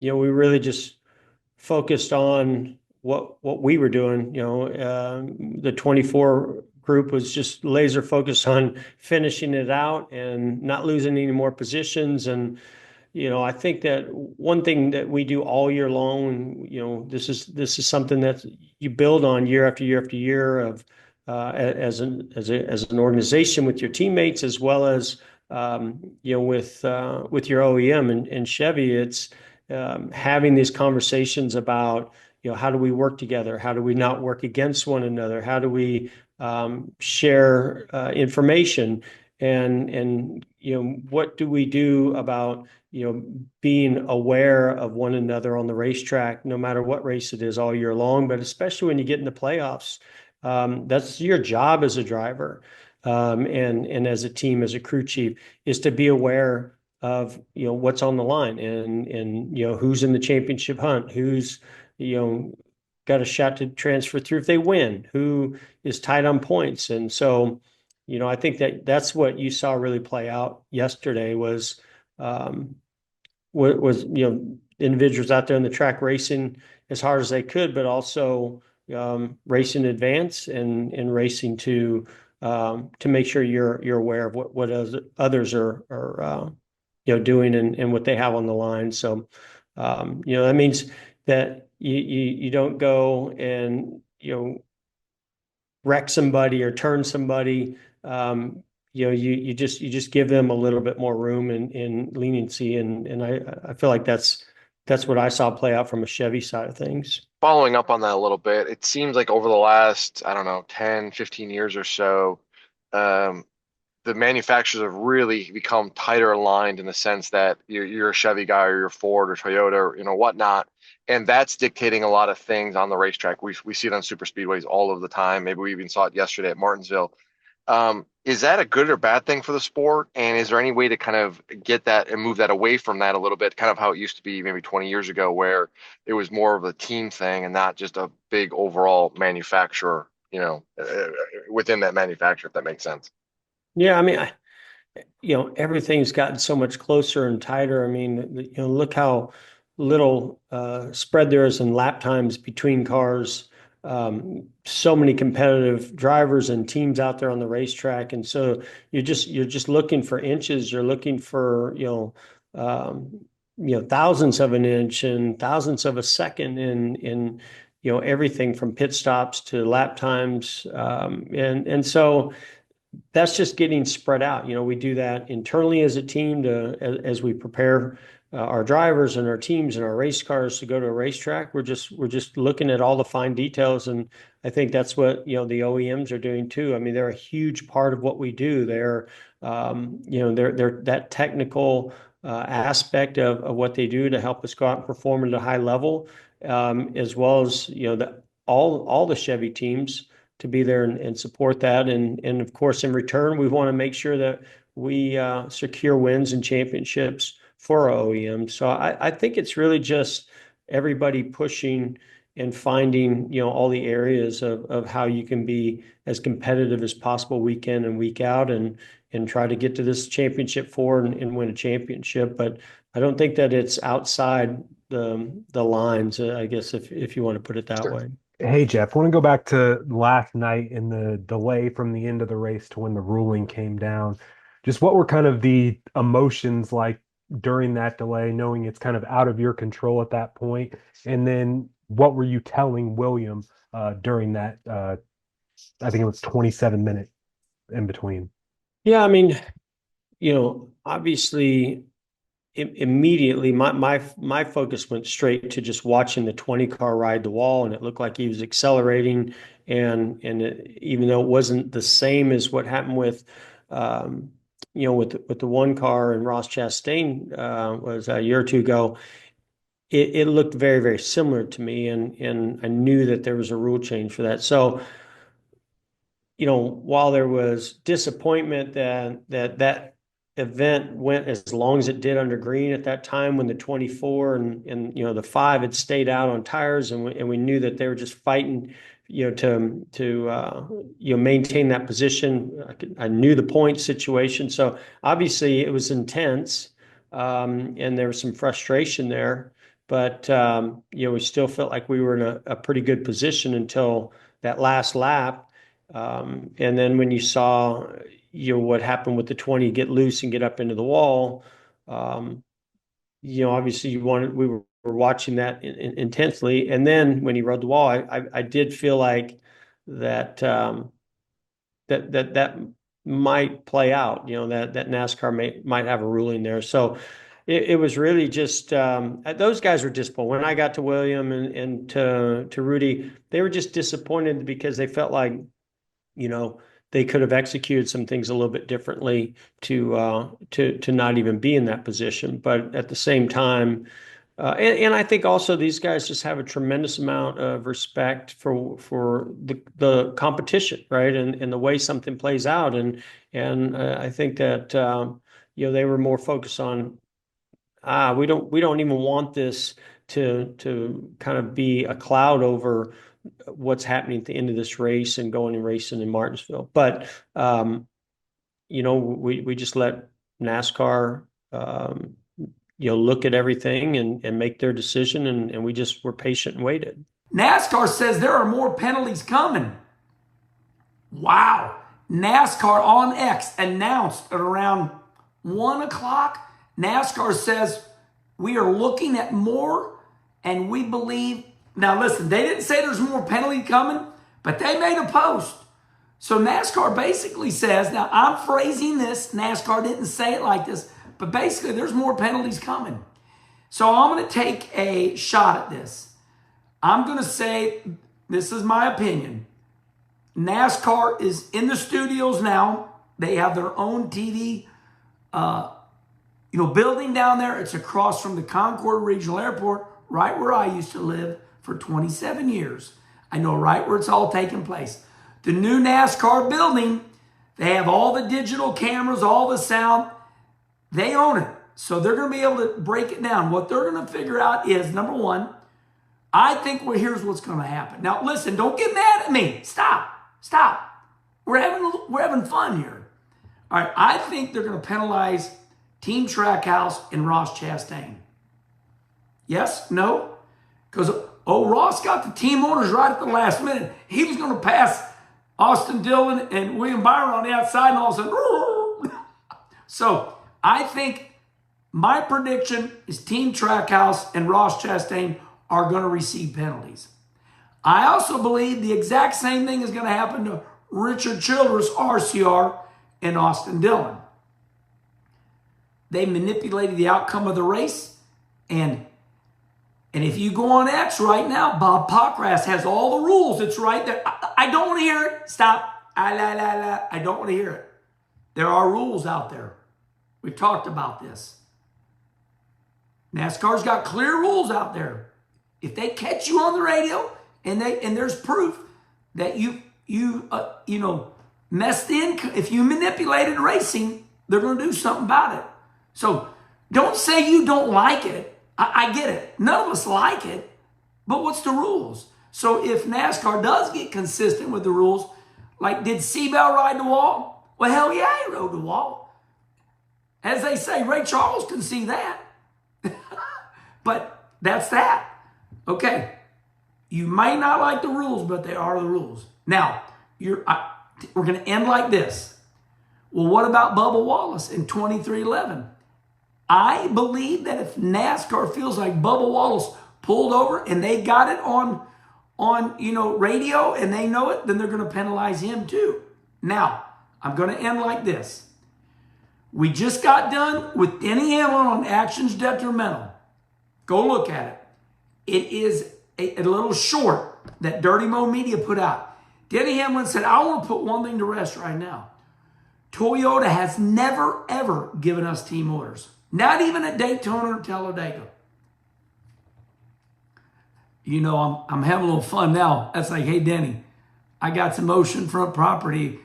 we really just focused on what we were doing. The 24 group was just laser focused on finishing it out and not losing any more positions. And I think that one thing that we do all year long, this is something that you build on year after year after year of as an organization with your teammates as well as with your OEM and Chevy. It's having these conversations about how do we work together? How do we not work against one another? How do we share information? And what do we do about being aware of one another on the racetrack, no matter what race it is all year long, but especially when you get in the playoffs. That's your job as a driver, and as a team, as a crew chief, is to be aware of what's on the line and who's in the championship hunt, who's you know got a shot to transfer through if they win, who is tight on points. And so I think that that's what you saw really play out yesterday um, was individuals out there on the track racing as hard as they could, but also racing in advance and racing to make sure you're aware of what others are doing and what they have on the line. So that means that you don't go and wreck somebody or turn somebody. You just give them a little bit more room and leniency, and I feel like that's what I saw play out from a Chevy side of things. Following up on that a little bit, it seems like over the last, I don't know, 10, 15 years or so, um, the manufacturers have really become tighter aligned in the sense that you're a Chevy guy or you're Ford or Toyota or whatnot, and that's dictating a lot of things on the racetrack. We see it on super speedways all of the time. Maybe we even saw it yesterday at Martinsville. Is that a good or bad thing for the sport? And is there any way to kind of get that and move that away from that a little bit, kind of how it used to be maybe 20 years ago, where it was more of a team thing and not just a big overall manufacturer, within that manufacturer, if that makes sense? Yeah, I mean, everything's gotten so much closer and tighter. I mean, look how little spread there is in lap times between cars. So many competitive drivers and teams out there on the racetrack, and so you're just looking for inches. You're looking for thousandths of an inch and thousandths of a second in everything from pit stops to lap times, and so that's just getting spread out. We do that internally as a team as we prepare our drivers and our teams and our race cars to go to a racetrack. We're just looking at all the fine details, and I think that's what the OEMs are doing too. I mean, they're a huge part of what we do. They're that technical aspect of what they do to help us go out and perform at a high level, as well as all the Chevy teams to be there and support that. And of course, in return, we want to make sure that we secure wins and championships for our OEM. So I think it's really just everybody pushing and finding, all the areas of how you can be as competitive as possible week in and week out and try to get to this championship four and win a championship. But I don't think that it's outside the lines, I guess, if you want to put it that Sure. way. Hey Jeff, I want to go back to last night and the delay from the end of the race to when the ruling came down. Just what were kind of the emotions like during that delay, knowing it's kind of out of your control at that point? And then what were you telling William during that I think it was 27-minute in between? Yeah, I mean, obviously immediately my focus went straight to just watching the 20 car ride the wall, and it looked like he was accelerating, even though it wasn't the same as what happened with the one car and Ross Chastain was a year or two ago. It looked very, very similar to me, and I knew that there was a rule change for that. So while there was disappointment that event went as long as it did under green at that time, when the 24 and the 5 had stayed out on tires, and we knew that they were just fighting to maintain that position. I knew the point situation, so obviously it was intense, and there was some frustration there. but we still felt like we were in a pretty good position until that last lap. And then when you saw, what happened with the 20 get loose and get up into the wall, obviously we were watching that intensely. And then when he rode the wall, I did feel like that that might play out, that NASCAR might have a ruling there. So it was really just those guys were disappointed. When I got to William and to Rudy, they were just disappointed because they felt like, they could have executed some things a little bit differently to not even be in that position. But at the same time, and I think also these guys just have a tremendous amount of respect for the competition, right? And the way something plays out. And I think that they were more focused on we don't even want this to kind of be a cloud over what's happening at the end of this race and going and racing in Martinsville. But we just let NASCAR look at everything and make their decision, and we just were patient and waited. NASCAR says there are more penalties coming. Wow. NASCAR on X announced at around 1 o'clock, NASCAR says we are looking at more, and we believe. Now listen, they didn't say there's more penalty coming, but they made a post. So NASCAR basically says, now I'm phrasing this, NASCAR didn't say it like this, but basically there's more penalties coming. So I'm going to take a shot at this. I'm going to say, this is my opinion. NASCAR is in the studios now. They have their own TV building down there. It's across from the Concord Regional Airport, right where I used to live for 27 years. I know right where it's all taking place. The new NASCAR building, they have all the digital cameras, all the sound. They own it. So they're going to be able to break it down. What they're going to figure out is, number one, I think here's what's going to happen. Now, listen, don't get mad at me. Stop. We're having fun here. All right, I think they're going to penalize Team Trackhouse and Ross Chastain. Yes? No? Because, Ross got the team owners right at the last minute. He was going to pass Austin Dillon and William Byron on the outside, and all of a sudden, so I think my prediction is Team Trackhouse and Ross Chastain are going to receive penalties. I also believe the exact same thing is going to happen to Richard Childress, RCR, and Austin Dillon. They manipulated the outcome of the race, and if you go on X right now, Bob Pockras has all the rules. It's right there. I don't want to hear it. Stop. I don't want to hear it. There are rules out there. We've talked about this. NASCAR's got clear rules out there. If they catch you on the radio and there's proof that you messed in, if you manipulated racing, they're going to do something about it. So don't say you don't like it. I get it. None of us like it. But what's the rules? So if NASCAR does get consistent with the rules, like did Seabell ride the wall? Well, hell yeah, he rode the wall. As they say, Ray Charles can see that. But that's that. Okay. You may not like the rules, but they are the rules. Now, we're going to end like this. Well, what about Bubba Wallace in 2311? I believe that if NASCAR feels like Bubba Wallace pulled over and they got it on radio and they know it, then they're going to penalize him too. Now, I'm going to end like this. We just got done with Denny Hamlin on actions detrimental. Go look at it. It is a little short that Dirty Mo Media put out. Denny Hamlin said, I want to put one thing to rest right now. Toyota has never, ever given us team orders. Not even at Daytona or Talladega. I'm having a little fun now. That's like, hey, Denny, I got some oceanfront property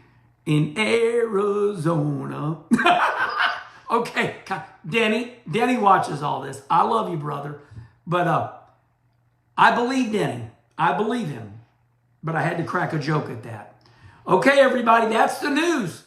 in Arizona. Okay, Denny watches all this. I love you, brother. But I believe Denny. I believe him. But I had to crack a joke at that. Okay, everybody, that's the news.